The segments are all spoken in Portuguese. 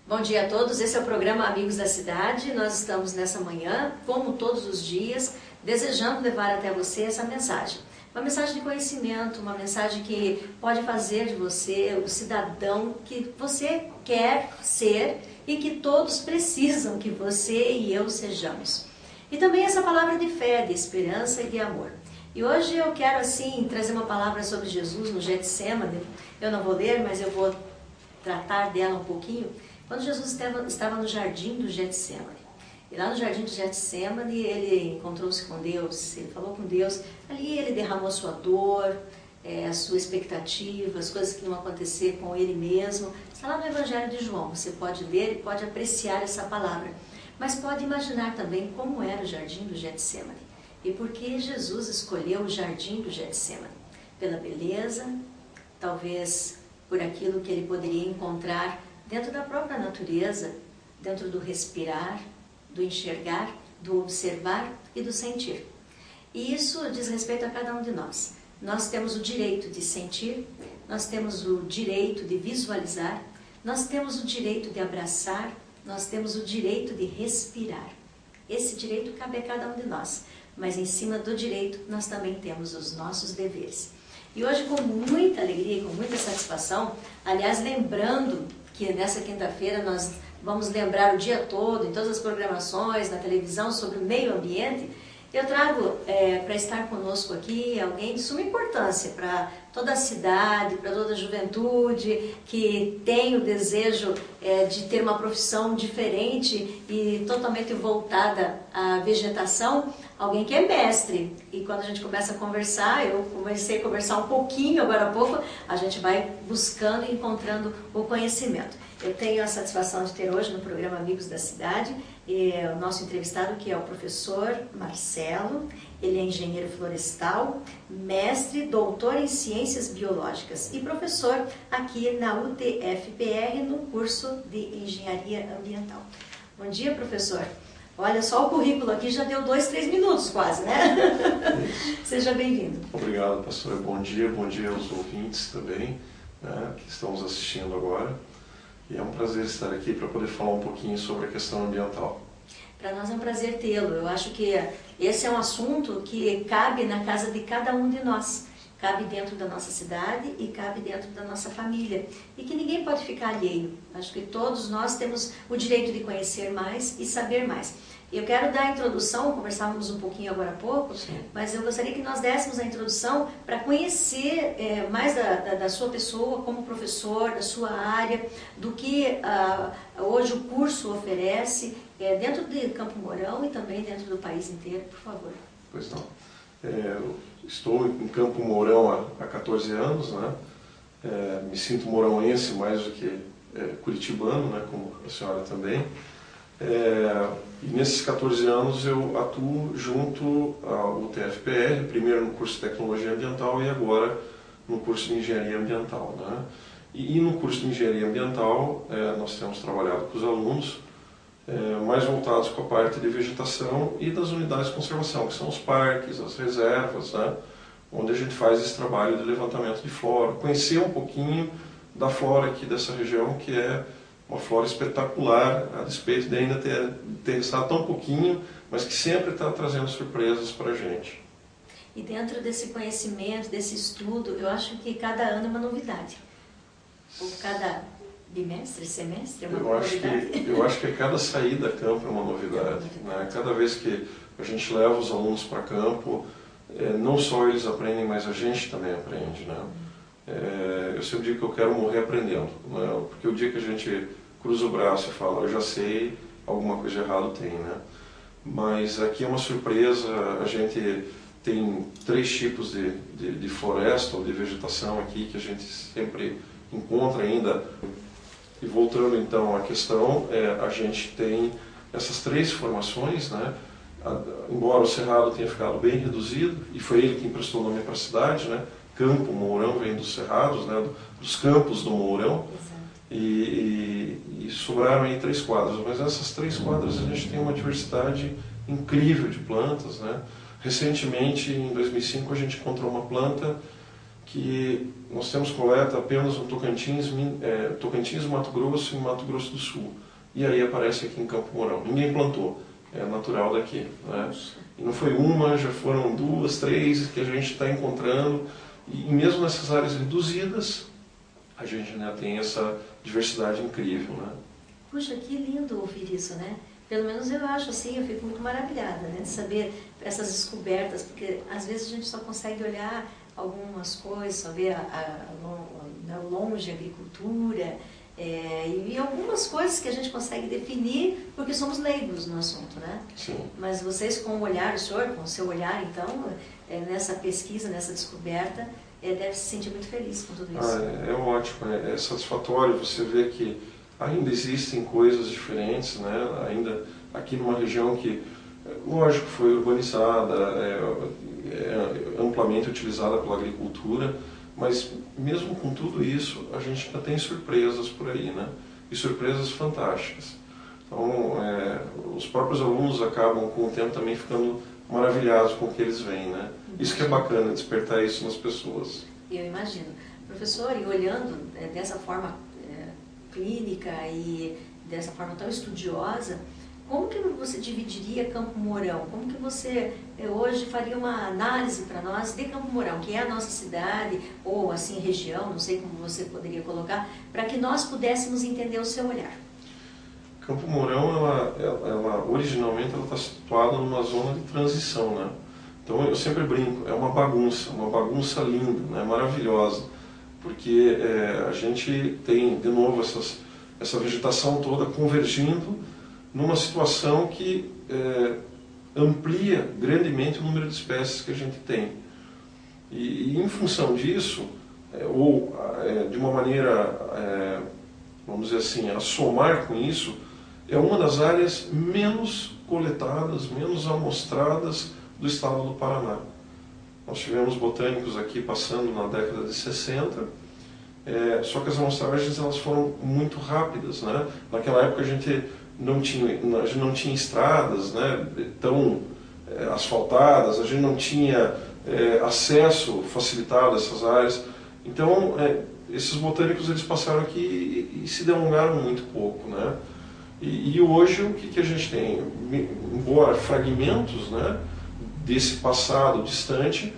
Bom dia a todos, esse é o programa Amigos da Cidade. Nós estamos nessa manhã, como todos os dias, desejando levar até você essa mensagem. Uma mensagem de conhecimento, uma mensagem que pode fazer de você o cidadão que você quer ser e que todos precisam que você e eu sejamos. E também essa palavra de fé, de esperança e de amor. E hoje eu quero assim trazer uma palavra sobre Jesus no Getsêmani. Eu não vou ler, mas eu vou tratar dela um pouquinho. Quando Jesus estava no jardim do Getsêmani. E lá no jardim do Getsêmani ele encontrou-se com Deus, ele falou com Deus. Ali ele derramou a sua dor, a sua expectativa, as coisas que iam acontecer com ele mesmo. Está lá no Evangelho de João, você pode ler e pode apreciar essa palavra. Mas pode imaginar também como era o jardim do Getsêmani. E por que Jesus escolheu o jardim do Getsêmani? Pela beleza, talvez por aquilo que ele poderia encontrar dentro da própria natureza, dentro do respirar, do enxergar, do observar e do sentir. E isso diz respeito a cada um de nós. Nós temos o direito de sentir, nós temos o direito de visualizar, nós temos o direito de abraçar, nós temos o direito de respirar. Esse direito cabe a cada um de nós, mas em cima do direito nós também temos os nossos deveres. E hoje, com muita alegria e com muita satisfação, aliás, lembrando que nessa quinta-feira nós vamos lembrar o dia todo, em todas as programações, na televisão, sobre o meio ambiente, eu trago para estar conosco aqui alguém de suma importância para toda a cidade, para toda a juventude que tem o desejo de ter uma profissão diferente e totalmente voltada à vegetação, alguém que é mestre. E quando a gente começa a conversar, eu comecei a conversar um pouquinho agora há pouco, a gente vai buscando e encontrando o conhecimento. Eu tenho a satisfação de ter hoje no programa Amigos da Cidade o nosso entrevistado, que é o professor Marcelo. Ele é engenheiro florestal, mestre, doutor em ciências biológicas e professor aqui na UTFPR no curso de engenharia ambiental. Bom dia, professor. Olha, só o currículo aqui já deu 2, 3 minutos quase, né? Seja bem-vindo. Obrigado, pastor. Bom dia aos ouvintes também, né, que estamos assistindo agora. E é um prazer estar aqui para poder falar um pouquinho sobre a questão ambiental. Para nós é um prazer tê-lo. Eu acho que esse é um assunto que cabe na casa de cada um de nós. Cabe dentro da nossa cidade e cabe dentro da nossa família. E que ninguém pode ficar alheio. Acho que todos nós temos o direito de conhecer mais e saber mais. Eu quero dar a introdução, conversávamos um pouquinho agora há pouco, sim, mas eu gostaria que nós dessemos a introdução para conhecer mais da sua pessoa como professor, da sua área, do que hoje o curso oferece dentro de Campo Mourão e também dentro do país inteiro, por favor. Pois não. Eu estou em Campo Mourão há 14 anos, né? Me sinto mourãoense mais do que curitibano, né? Como a senhora também. E nesses 14 anos eu atuo junto ao UTFPR, primeiro no curso de Tecnologia Ambiental e agora no curso de Engenharia Ambiental, né? E no curso de Engenharia Ambiental nós temos trabalhado com os alunos mais voltados com a parte de vegetação e das unidades de conservação, que são os parques, as reservas, né? Onde a gente faz esse trabalho de levantamento de flora, conhecer um pouquinho da flora aqui dessa região, que é uma flora espetacular, a despeito de ainda ter estado tão pouquinho, mas que sempre está trazendo surpresas para a gente. E dentro desse conhecimento, desse estudo, eu acho que cada ano é uma novidade. Ou cada bimestre, semestre é uma novidade. Eu acho que cada saída a campo é uma novidade. Né? Cada vez que a gente leva os alunos para campo, não só eles aprendem, mas a gente também aprende. Né? Eu sempre digo que eu quero morrer aprendendo, né? Porque o dia que a gente cruza o braço e fala, eu já sei, alguma coisa de errado tem, né? Mas aqui é uma surpresa, a gente tem 3 tipos de floresta ou de vegetação aqui que a gente sempre encontra ainda. E voltando então à questão, a gente tem essas 3 formações, né? Embora o Cerrado tenha ficado bem reduzido, e foi ele que emprestou o nome para a cidade, né? Campo Mourão vem dos Cerrados, né? Dos campos do Mourão. E sobraram aí 3 quadras, mas essas 3 quadras a gente tem uma diversidade incrível de plantas, né? Recentemente, em 2005, a gente encontrou uma planta que nós temos coleta apenas no Tocantins, Mato Grosso e Mato Grosso do Sul. E aí aparece aqui em Campo Mourão. Ninguém plantou, é natural daqui, né? E não foi uma, já foram 2, 3 que a gente está encontrando. E mesmo nessas áreas reduzidas, a gente, né, tem essa diversidade incrível, né? Puxa, que lindo ouvir isso, né? Pelo menos eu acho assim, eu fico muito maravilhada, né, de saber essas descobertas, porque às vezes a gente só consegue olhar algumas coisas, só ver longe a agricultura, e algumas coisas que a gente consegue definir porque somos leigos no assunto, né? Sim. Mas vocês com o olhar, o senhor com o seu olhar, então, nessa pesquisa, nessa descoberta, deve se sentir muito feliz com tudo isso. É ótimo, é satisfatório você ver que ainda existem coisas diferentes, né? Ainda aqui numa região que, lógico, foi urbanizada, é amplamente utilizada pela agricultura, mas mesmo com tudo isso, a gente ainda tem surpresas por aí, né? E surpresas fantásticas. Então, os próprios alunos acabam com o tempo também ficando maravilhados com o que eles veem, né? Isso que é bacana, despertar isso nas pessoas. Eu imagino. Professor, e olhando dessa forma clínica e dessa forma tão estudiosa, como que você dividiria Campo Mourão? Como que você hoje faria uma análise para nós de Campo Mourão, que é a nossa cidade, ou assim, região, não sei como você poderia colocar, para que nós pudéssemos entender o seu olhar? Campo Mourão, originalmente, ela está situada numa zona de transição, né? Então eu sempre brinco, é uma bagunça linda, né? Maravilhosa, porque a gente tem, de novo, essa vegetação toda convergindo numa situação que amplia grandemente o número de espécies que a gente tem. E em função disso, de uma maneira, vamos dizer assim, a somar com isso, é uma das áreas menos coletadas, menos amostradas do estado do Paraná. Nós tivemos botânicos aqui passando na década de 60, só que as amostragens elas foram muito rápidas, né? Naquela época a gente não tinha estradas, né, tão asfaltadas, a gente não tinha acesso facilitado a essas áreas. Então, esses botânicos eles passaram aqui e se delongaram muito pouco, né? E hoje o que a gente tem? Embora fragmentos, né, desse passado distante,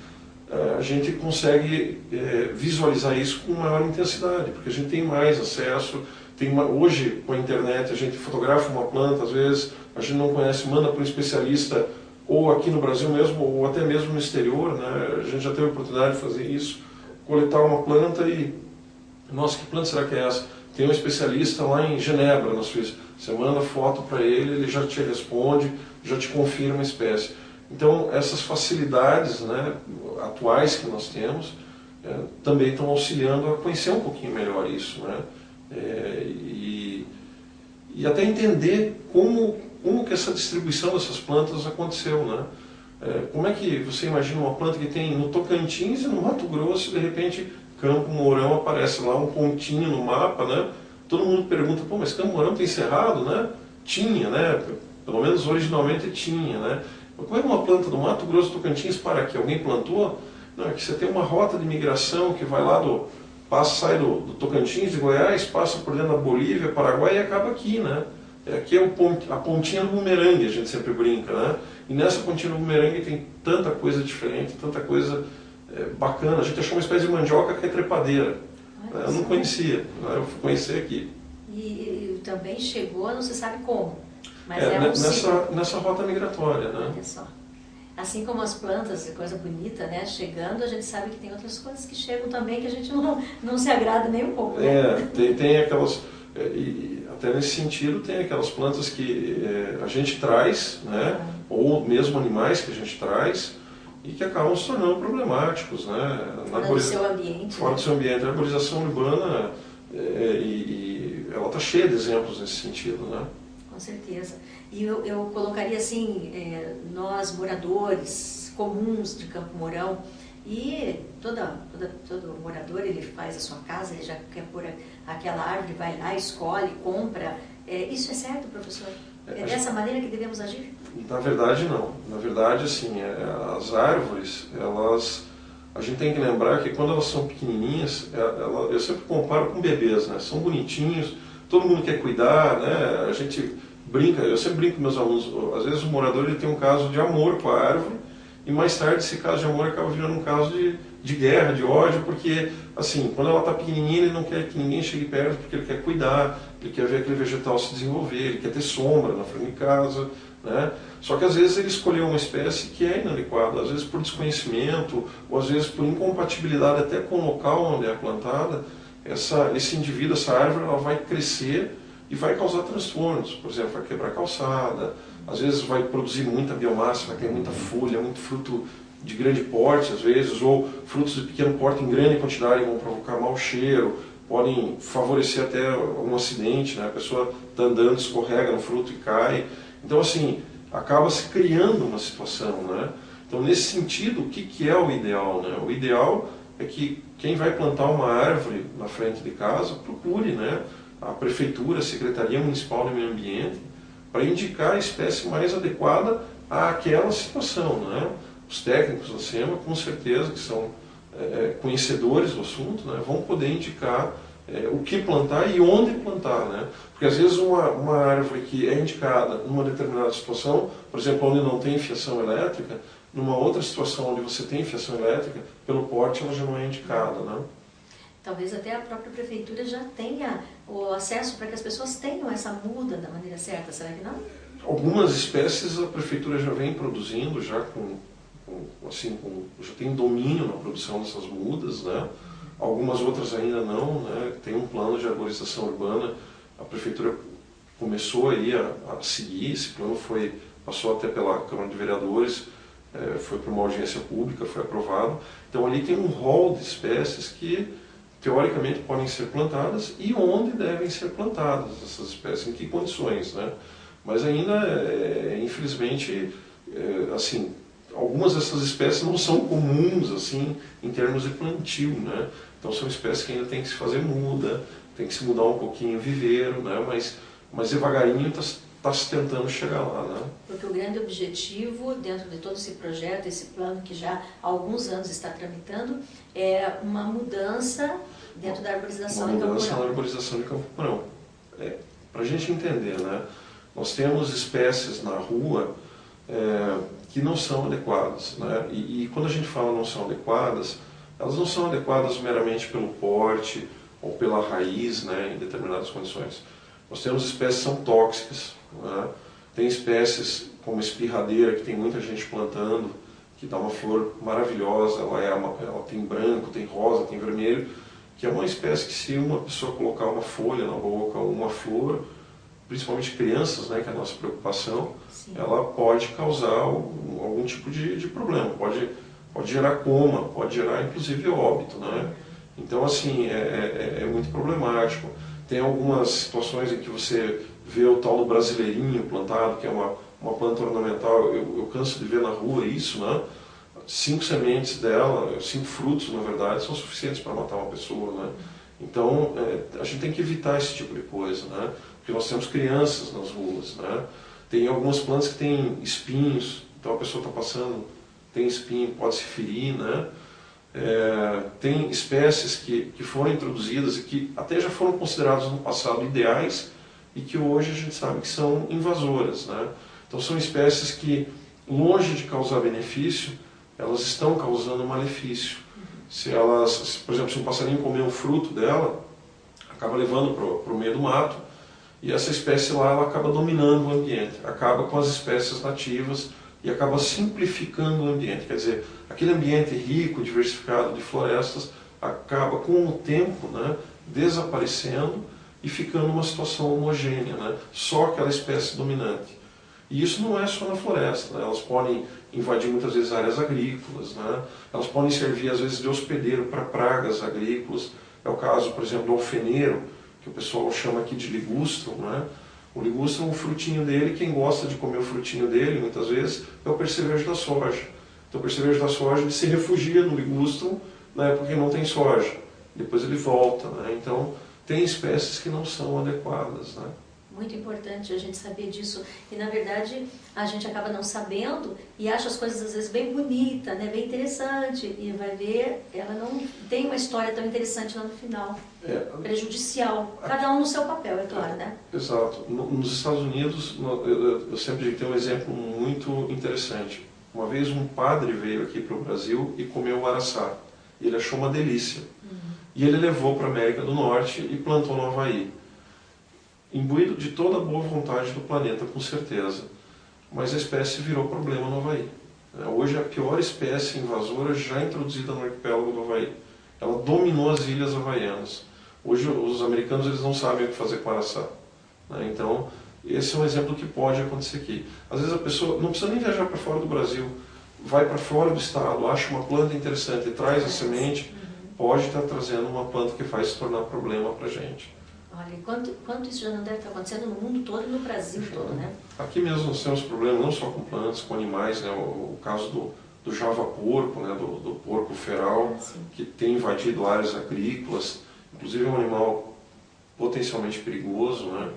a gente consegue visualizar isso com maior intensidade, porque a gente tem mais acesso. Hoje, com a internet, a gente fotografa uma planta, às vezes a gente não conhece, manda para um especialista, ou aqui no Brasil mesmo, ou até mesmo no exterior, né? A gente já teve a oportunidade de fazer isso, coletar uma planta e, nossa, que planta será que é essa? Tem um especialista lá em Genebra, na Suíça. Você manda foto para ele, ele já te responde, já te confirma a espécie. Então, essas facilidades, né, atuais que nós temos, também estão auxiliando a conhecer um pouquinho melhor isso, né? E até entender como que essa distribuição dessas plantas aconteceu, né? Como é que você imagina uma planta que tem no Tocantins e no Mato Grosso e de repente Campo Mourão aparece lá um pontinho no mapa, né? Todo mundo pergunta, pô, mas Campo Mourão tem cerrado, né? Tinha, né? Pelo menos originalmente tinha, né? Como é uma planta do Mato Grosso e Tocantins para que alguém plantou? Não, é que você tem uma rota de migração que vai lá sai do Tocantins, de Goiás, passa por dentro da Bolívia, Paraguai e acaba aqui, né? Aqui é a pontinha do bumerangue, a gente sempre brinca, né? E nessa pontinha do bumerangue tem tanta coisa diferente, tanta coisa bacana. A gente achou uma espécie de mandioca que é trepadeira. Eu não conhecia, né? Eu fui conhecer aqui. E também chegou, não se sabe como, mas nessa rota migratória, né? Olha só. Assim como as plantas, coisa bonita, né? Chegando, a gente sabe que tem outras coisas que chegam também que a gente não se agrada nem um pouco. Né? Tem aquelas... E até nesse sentido, tem aquelas plantas que a gente traz, né? Ou mesmo animais que a gente traz e que acabam se tornando problemáticos, né? Fora do seu ambiente. Fora do seu ambiente. A arborização urbana, ela está cheia de exemplos nesse sentido, né? Com certeza. E eu colocaria assim, nós moradores comuns de Campo Mourão, e todo morador ele faz a sua casa, ele já quer pôr aquela árvore, vai lá, escolhe, compra. Isso é certo, professor? É dessa maneira que devemos agir? Na verdade, não. Na verdade, assim, as árvores, elas a gente tem que lembrar que quando elas são pequenininhas, eu sempre comparo com bebês, né? São bonitinhos, todo mundo quer cuidar, né? A gente brinca, eu sempre brinco com meus alunos, às vezes o morador ele tem um caso de amor com a árvore, e mais tarde esse caso de amor acaba virando um caso de guerra, de ódio, porque assim, quando ela está pequenininha ele não quer que ninguém chegue perto, porque ele quer cuidar, ele quer ver aquele vegetal se desenvolver, ele quer ter sombra na frente de casa, né? Só que às vezes ele escolheu uma espécie que é inadequada, às vezes por desconhecimento, ou às vezes por incompatibilidade até com o local onde é plantada, esse indivíduo, essa árvore, ela vai crescer e vai causar transtornos. Por exemplo, vai quebrar a calçada, às vezes vai produzir muita biomassa, vai ter muita folha, muito fruto de grande porte, às vezes, ou frutos de pequeno porte em grande quantidade vão provocar mau cheiro, podem favorecer até um acidente, né? A pessoa está andando, escorrega no fruto e cai. Então, assim, acaba se criando uma situação, né? Então, nesse sentido, o que é o ideal, né? O ideal é que quem vai plantar uma árvore na frente de casa procure, né, a prefeitura, a Secretaria Municipal de Meio Ambiente, para indicar a espécie mais adequada àquela situação, né? Os técnicos da SEMA, com certeza, que são conhecedores do assunto, né, vão poder indicar o que plantar e onde plantar, né? Porque às vezes uma árvore que é indicada numa determinada situação, por exemplo, onde não tem fiação elétrica, numa outra situação onde você tem fiação elétrica, pelo porte ela já não é indicada, né? Talvez até a própria prefeitura já tenha o acesso para que as pessoas tenham essa muda da maneira certa, será que não? Algumas espécies a prefeitura já vem produzindo, já já tem domínio na produção dessas mudas, né? Algumas outras ainda não, né? Tem um plano de arborização urbana, a prefeitura começou aí a seguir, esse plano passou até pela Câmara de Vereadores, foi para uma audiência pública, foi aprovado. Então ali tem um rol de espécies que teoricamente podem ser plantadas e onde devem ser plantadas essas espécies, em que condições, né? Mas ainda, infelizmente, assim, algumas dessas espécies não são comuns assim em termos de plantio, né? Então são espécies que ainda tem que se fazer muda, tem que se mudar um pouquinho o viveiro, né? Mas devagarinho está se tentando chegar lá, né? Porque o grande objetivo dentro de todo esse projeto, esse plano que já há alguns anos está tramitando, é uma mudança dentro da arborização em Campo Mourão. Uma mudança na arborização de Campo Mourão. Para a gente entender, né? Nós temos espécies na rua que não são adequadas, né? E quando a gente fala não são adequadas, elas não são adequadas meramente pelo porte ou pela raiz, né, em determinadas condições. Nós temos espécies que são tóxicas, né? Tem espécies como a espirradeira, que tem muita gente plantando, que dá uma flor maravilhosa, ela tem branco, tem rosa, tem vermelho, que é uma espécie que se uma pessoa colocar uma folha na boca ou uma flor, principalmente crianças, né, que é a nossa preocupação, sim, ela pode causar algum tipo de problema, pode gerar coma, pode gerar inclusive óbito, né? Então, assim, é muito problemático. Tem algumas situações em que você vê o tal do brasileirinho plantado, que é uma planta ornamental, eu canso de ver na rua isso, né? 5 sementes dela, 5 frutos, na verdade, são suficientes para matar uma pessoa, né? Então, a gente tem que evitar esse tipo de coisa, né? Porque nós temos crianças nas ruas, né? Tem algumas plantas que têm espinhos, então a pessoa está passando, tem espinho, pode se ferir, né? Tem espécies que foram introduzidas e que até já foram consideradas no passado ideais e que hoje a gente sabe que são invasoras, né? Então são espécies que, longe de causar benefício, elas estão causando malefício. Por exemplo, se um passarinho comer um fruto dela, acaba levando para o meio do mato, e essa espécie lá ela acaba dominando o ambiente, acaba com as espécies nativas e acaba simplificando o ambiente. Quer dizer, aquele ambiente rico, diversificado de florestas, acaba com o tempo, né, desaparecendo e ficando uma situação homogênea, né, só aquela espécie dominante. E isso não é só na floresta, né, elas podem invadir muitas vezes áreas agrícolas, né, elas podem servir às vezes de hospedeiro para pragas agrícolas. É o caso, por exemplo, do alfeneiro, que o pessoal chama aqui de ligustrum, né? O ligustrum, o frutinho dele, quem gosta de comer o frutinho dele, muitas vezes, é o percevejo da soja. Então o percevejo da soja ele se refugia no ligustrum na época que não tem soja. Depois ele volta, né? Então tem espécies que não são adequadas, né? Muito importante a gente saber disso. E, na verdade, a gente acaba não sabendo e acha as coisas, às vezes, bem bonita, né? Bem interessante. E vai ver, ela não tem uma história tão interessante lá no final. Prejudicial. Cada um no seu papel, é claro, né? Exato. Nos Estados Unidos, eu sempre tenho um exemplo muito interessante. Uma vez um padre veio aqui para o Brasil e comeu o araçá. Ele achou uma delícia. E ele levou para a América do Norte e plantou no Havaí. Imbuído de toda a boa vontade do planeta, com certeza. Mas a espécie virou problema no Havaí. Hoje é a pior espécie invasora já introduzida no arquipélago do Havaí. Ela dominou as ilhas havaianas. Hoje os americanos eles não sabem o que fazer com o araçá. Então, esse é um exemplo que pode acontecer aqui. Às vezes a pessoa não precisa nem viajar para fora do Brasil. Vai para fora do estado, acha uma planta interessante e traz a semente, pode estar trazendo uma planta que faz se tornar problema para a gente. Olha, quanto isso já não deve estar acontecendo no mundo todo e no Brasil todo, né? Aqui mesmo nós temos problemas não só com plantas, com animais, né? O caso do java-porco, né? do porco feral, que tem invadido áreas agrícolas, inclusive é um animal potencialmente perigoso, né?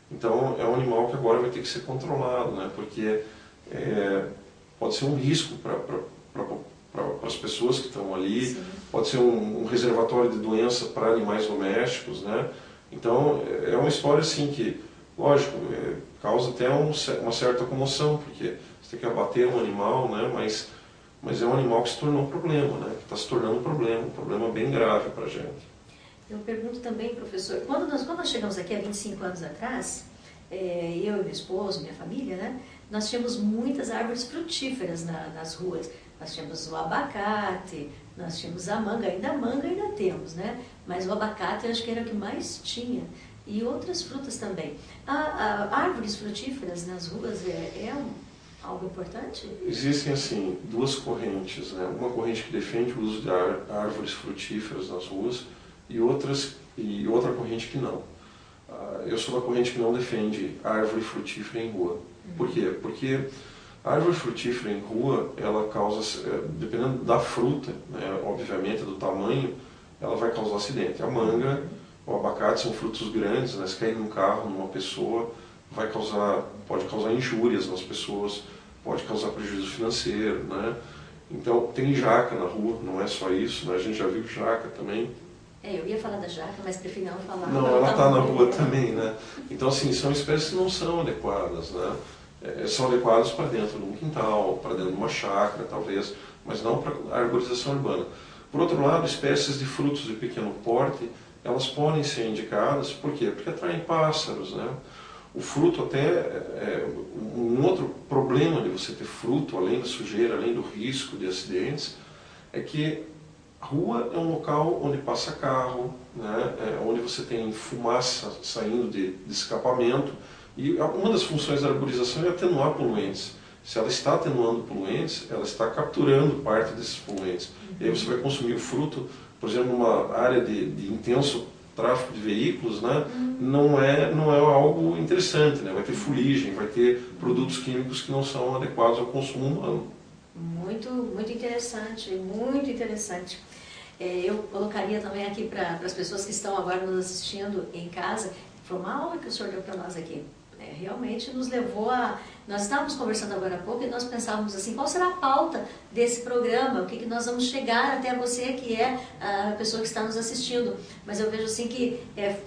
Então é um animal que agora vai ter que ser controlado, né? Porque pode ser um risco para as pessoas que estão ali, pode ser um reservatório de doença para animais domésticos, né? Então, é uma história assim que, lógico, causa até uma certa comoção, porque você tem que abater um animal, né? Mas é um animal que se tornou um problema, né? Que está se tornando um problema bem grave para a gente. Eu pergunto também, professor, quando nós chegamos aqui há 25 anos atrás, eu e meu esposo, minha família, né? Nós tínhamos muitas árvores frutíferas nas ruas. Nós tínhamos o abacate, nós tínhamos a manga ainda temos, né? Mas o abacate eu acho que era o que mais tinha. E outras frutas também. Árvores frutíferas nas ruas algo importante? Existem, assim, duas correntes, né? Uma corrente que defende o uso de árvores frutíferas nas ruas e outra corrente que não. Eu sou da corrente que não defende árvore frutífera em rua. Por quê? Porque a árvore frutífera em rua, ela causa, dependendo da fruta, né, obviamente do tamanho, ela vai causar acidente. A manga, o abacate são frutos grandes, né, se cair num carro, numa pessoa, pode causar injúrias nas pessoas, pode causar prejuízo financeiro, né? Então tem jaca na rua, não é só isso, né? A gente já viu jaca também. Eu ia falar da jaca, mas prefiro não falar. Não, ela está na rua também, né? Então assim, são espécies que não são adequadas, né? São adequados para dentro de um quintal, para dentro de uma chácara, talvez, mas não para a arborização urbana. Por outro lado, espécies de frutos de pequeno porte, elas podem ser indicadas, por quê? Porque atraem pássaros, né? O fruto até, um outro problema de você ter fruto, além da sujeira, além do risco de acidentes, é que a rua é um local onde passa carro, né? Onde você tem fumaça saindo de escapamento, e uma das funções da arborização é atenuar poluentes. Se ela está atenuando poluentes, ela está capturando parte desses poluentes. E aí você vai consumir o fruto, por exemplo, numa área de intenso tráfego de veículos, né? Não é algo interessante, né? Vai ter fuligem, vai ter produtos químicos que não são adequados ao consumo humano. Muito interessante, muito interessante. Eu colocaria também aqui para as pessoas que estão agora nos assistindo em casa, foi uma aula que o senhor deu para nós aqui. Realmente nos levou a... Nós estávamos conversando agora há pouco e nós pensávamos assim, qual será a pauta desse programa? O que nós vamos chegar até você, que é a pessoa que está nos assistindo. Mas eu vejo assim que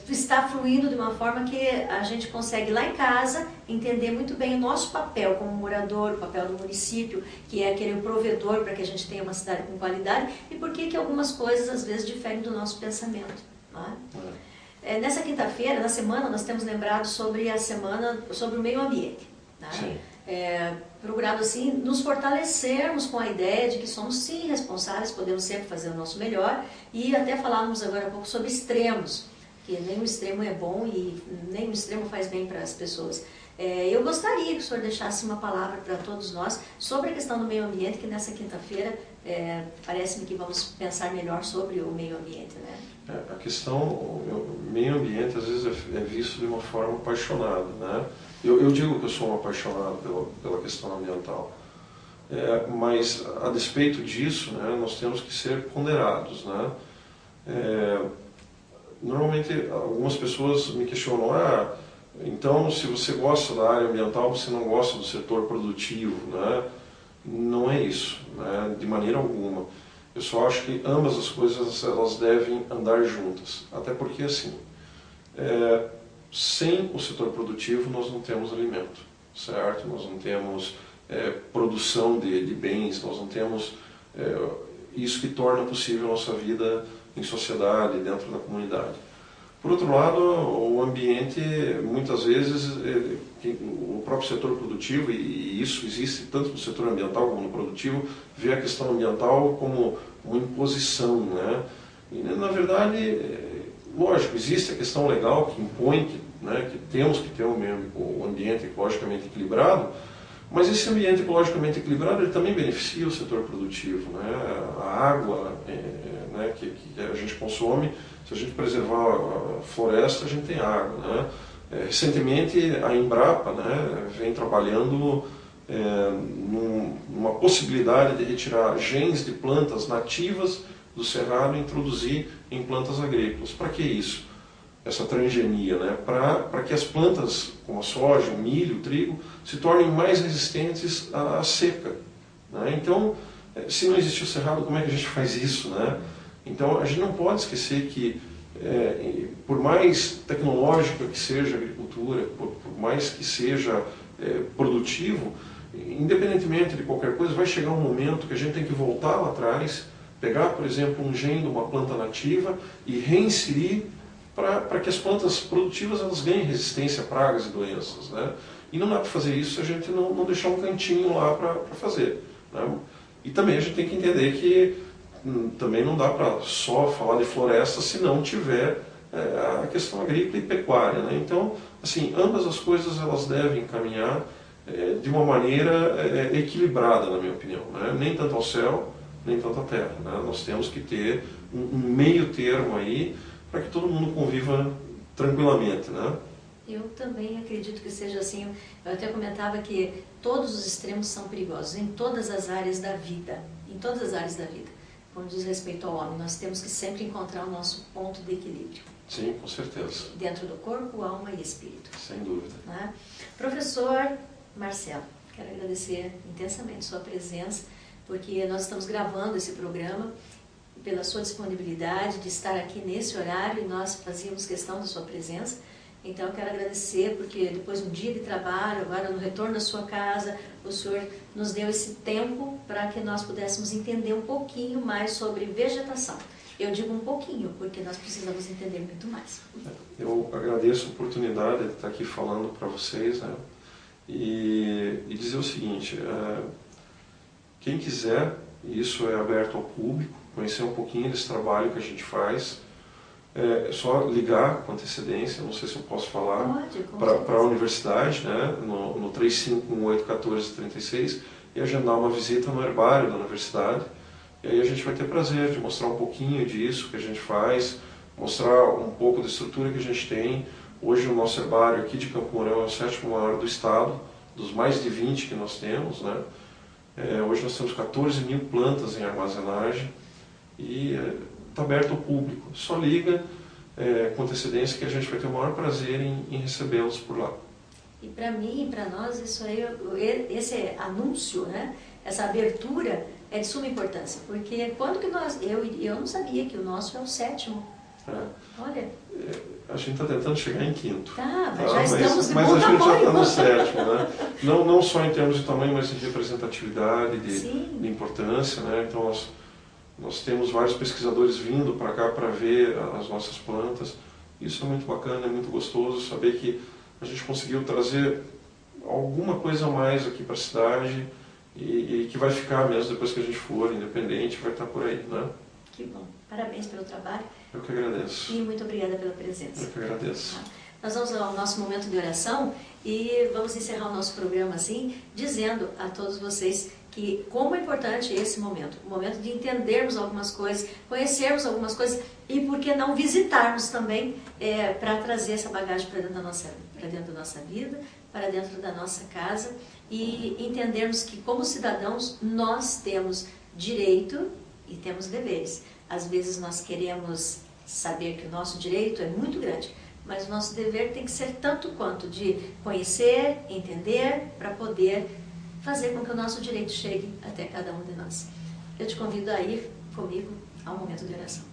está fluindo de uma forma que a gente consegue lá em casa entender muito bem o nosso papel como morador, o papel do município, que é aquele provedor para que a gente tenha uma cidade com qualidade, e por que algumas coisas às vezes diferem do nosso pensamento. Não é? Nessa quinta-feira, na semana, nós temos lembrado sobre a semana sobre o meio ambiente. Né? Procurado assim nos fortalecermos com a ideia de que somos sim responsáveis, podemos sempre fazer o nosso melhor, e até falávamos agora há pouco sobre extremos, que nenhum extremo é bom e nenhum extremo faz bem para as pessoas. Eu gostaria que o senhor deixasse uma palavra para todos nós sobre a questão do meio ambiente, que nessa quinta-feira parece-me que vamos pensar melhor sobre o meio ambiente, né? A questão, o meio ambiente às vezes é visto de uma forma apaixonada, né? Eu digo que eu sou um apaixonado pela questão ambiental, mas a despeito disso, né, nós temos que ser ponderados, né? Normalmente algumas pessoas me questionam, Então, se você gosta da área ambiental, você não gosta do setor produtivo, né? Não é isso, né? De maneira alguma. Eu só acho que ambas as coisas elas devem andar juntas, até porque assim, sem o setor produtivo nós não temos alimento, certo? Nós não temos produção de bens, nós não temos isso que torna possível a nossa vida em sociedade, dentro da comunidade. Por outro lado, o ambiente, muitas vezes, o próprio setor produtivo, e isso existe tanto no setor ambiental como no produtivo, vê a questão ambiental como uma imposição, né? E, na verdade, lógico, existe a questão legal que impõe que temos que ter um ambiente ecologicamente equilibrado, mas esse ambiente ecologicamente equilibrado ele também beneficia o setor produtivo, né? A água né, que a gente consome, se a gente preservar a floresta, a gente tem água, né? Recentemente, a Embrapa, né, vem trabalhando numa possibilidade de retirar genes de plantas nativas do cerrado e introduzir em plantas agrícolas. Para que isso? Essa transgenia, né? Para que as plantas, como a soja, o milho, o trigo, se tornem mais resistentes à seca, né? Então, se não existe o cerrado, como é que a gente faz isso, né? Então, a gente não pode esquecer que, por mais tecnológica que seja a agricultura, por mais que seja produtivo, independentemente de qualquer coisa, vai chegar um momento que a gente tem que voltar lá atrás, pegar, por exemplo, um gene de uma planta nativa e reinserir para que as plantas produtivas elas ganhem resistência a pragas e doenças, né? E não dá para fazer isso se a gente não deixar um cantinho lá para fazer, né? E também a gente tem que entender que também não dá para só falar de floresta se não tiver a questão agrícola e pecuária, né? Então, assim, ambas as coisas elas devem caminhar de uma maneira equilibrada, na minha opinião, né? Nem tanto ao céu, nem tanto à terra, né? Nós temos que ter um meio termo aí para que todo mundo conviva tranquilamente, né? Eu também acredito que seja assim. Eu até comentava que todos os extremos são perigosos em todas as áreas da vida, em todas as áreas da vida. Quando diz respeito ao homem, nós temos que sempre encontrar o nosso ponto de equilíbrio. Sim, com certeza. Dentro do corpo, alma e espírito. Sem dúvida. Né? Professor Marcelo, quero agradecer intensamente sua presença, porque nós estamos gravando esse programa, pela sua disponibilidade de estar aqui nesse horário, e nós fazíamos questão da sua presença. Então, eu quero agradecer, porque depois de um dia de trabalho, agora no retorno à sua casa, o senhor nos deu esse tempo para que nós pudéssemos entender um pouquinho mais sobre vegetação. Eu digo um pouquinho, porque nós precisamos entender muito mais. Eu agradeço a oportunidade de estar aqui falando para vocês, né? E dizer o seguinte, quem quiser, e isso é aberto ao público, conhecer um pouquinho desse trabalho que a gente faz, é só ligar com antecedência, não sei se eu posso falar, para a universidade, né, no 3518-1436, e agendar uma visita no herbário da universidade. E aí a gente vai ter prazer de mostrar um pouquinho disso que a gente faz, mostrar um pouco da estrutura que a gente tem. Hoje o nosso herbário aqui de Campo Mourão é o 7º maior do estado, dos mais de 20 que nós temos, né? Hoje nós temos 14.000 plantas em armazenagem e está aberto ao público. Só liga com antecedência que a gente vai ter o maior prazer em recebê-los por lá. E para mim e para nós, isso aí, esse anúncio, né, essa abertura é de suma importância, porque quando que eu não sabia que o nosso é o 7º. Olha. A gente está tentando chegar em 5º. Mas já estamos de bom tamanho. Mas a gente já está no 7º, né? Não só em termos de tamanho, mas de representatividade, de importância, né? Então nós temos vários pesquisadores vindo para cá para ver as nossas plantas. Isso é muito bacana, é muito gostoso saber que a gente conseguiu trazer alguma coisa a mais aqui para a cidade e que vai ficar mesmo depois que a gente for independente, vai estar por aí, né? Que bom. Parabéns pelo trabalho. Eu que agradeço. E muito obrigada pela presença. Eu que agradeço. Nós vamos ao nosso momento de oração e vamos encerrar o nosso programa assim, dizendo a todos vocês que como é importante esse momento, o momento de entendermos algumas coisas, conhecermos algumas coisas e por que não visitarmos também para trazer essa bagagem para dentro da nossa vida, para dentro da nossa casa e entendermos que como cidadãos nós temos direito e temos deveres. Às vezes nós queremos saber que o nosso direito é muito grande, mas o nosso dever tem que ser tanto quanto de conhecer, entender, para poder fazer com que o nosso direito chegue até cada um de nós. Eu te convido a ir comigo ao momento de oração.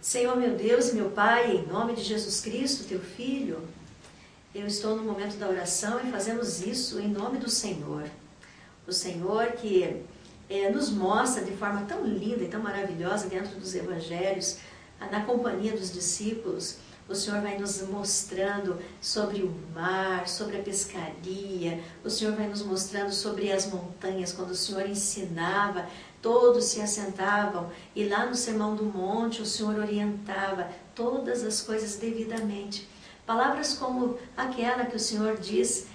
Senhor meu Deus e meu Pai, em nome de Jesus Cristo, Teu Filho, eu estou no momento da oração e fazemos isso em nome do Senhor. O Senhor que nos mostra de forma tão linda e tão maravilhosa dentro dos evangelhos, na companhia dos discípulos, o Senhor vai nos mostrando sobre o mar, sobre a pescaria, o Senhor vai nos mostrando sobre as montanhas, quando o Senhor ensinava, todos se assentavam, e lá no Sermão do Monte o Senhor orientava todas as coisas devidamente. Palavras como aquela que o Senhor diz,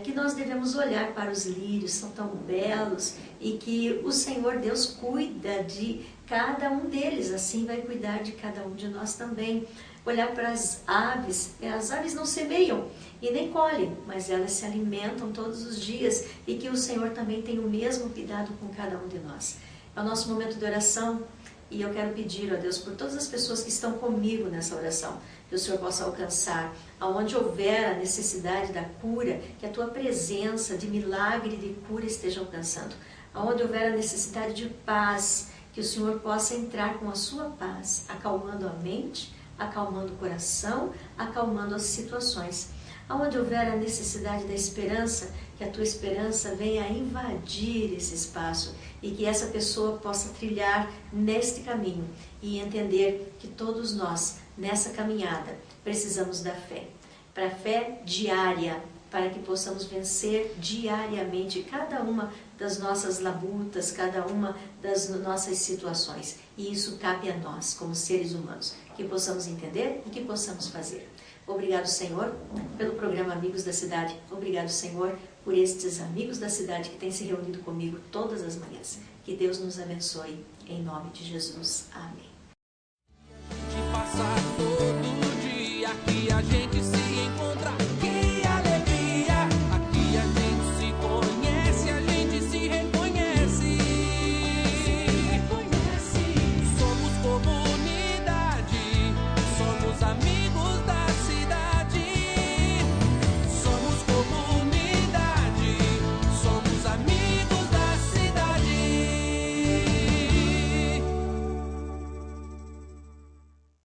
que nós devemos olhar para os lírios, são tão belos, e que o Senhor Deus cuida de cada um deles, assim vai cuidar de cada um de nós também. Olhar para as aves não semeiam e nem colhem, mas elas se alimentam todos os dias, e que o Senhor também tem o mesmo cuidado com cada um de nós. É o nosso momento de oração, e eu quero pedir a Deus por todas as pessoas que estão comigo nessa oração, que o Senhor possa alcançar, aonde houver a necessidade da cura, que a Tua presença de milagre e de cura esteja alcançando. Aonde houver a necessidade de paz, que o Senhor possa entrar com a Sua paz, acalmando a mente, acalmando o coração, acalmando as situações. Aonde houver a necessidade da esperança, que a Tua esperança venha invadir esse espaço e que essa pessoa possa trilhar neste caminho e entender que todos nós, nessa caminhada, precisamos da fé. Para a fé diária, para que possamos vencer diariamente cada uma das nossas labutas, cada uma das nossas situações. E isso cabe a nós, como seres humanos, que possamos entender e que possamos fazer. Obrigado, Senhor, pelo programa Amigos da Cidade. Obrigado, Senhor, por estes amigos da cidade que têm se reunido comigo todas as manhãs. Que Deus nos abençoe, em nome de Jesus. Amém.